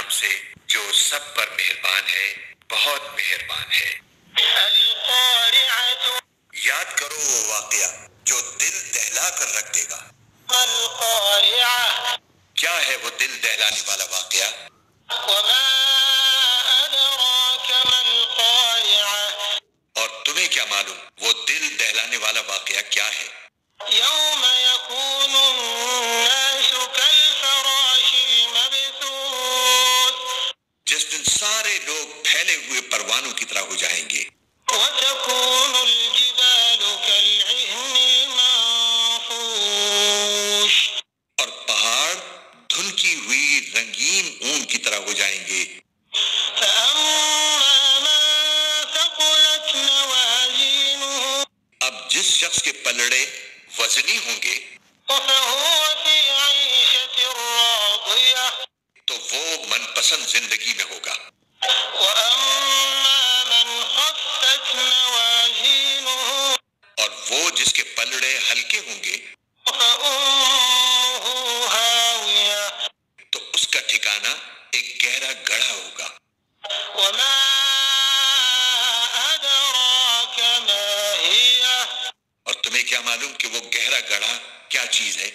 نام سے جو سب پر مہربان ہے، بہت مہربان ہے۔ القارعۃ، یاد کرو وہ واقعہ جو دل دہلا کر رکھ دے گا۔ القارعہ، کیا ہے وہ دل دہلانے والا واقعہ؟ وما ادراک ما القارعہ، اور تمہیں کیا معلوم وہ دل دہلانے والا واقعہ کیا ہے؟ یوم یکون الناس کالفراش المبثوث، جس دن سارے لوگ پھیلے ہوئے پروانوں کی طرح ہو جائیں گے۔ وتکون الجبال کالعہن المنفوش، اور پہاڑ دھنکی ہوئی رنگین اون کی طرح ہو جائیں گے۔ فأما من ثقلت موازینہ، اب جس شخص کے پلڑے وزنی ہوں گے، فهو فی عیشۃ راضیہ، تو وہ من پسند زندگی میں ہوگا۔ وأما من خفت موازینہ، اور وہ جس کے پلڑے ہلکے ہوں گے، فأمہ ہاویہ، تو اس کا ٹھکانہ ایک گہرا گڑھا ہوگا۔ وما ادراک ما ہی، اور تمہیں کیا معلوم کہ وہ گہرا گڑھا کیا چیز ہے؟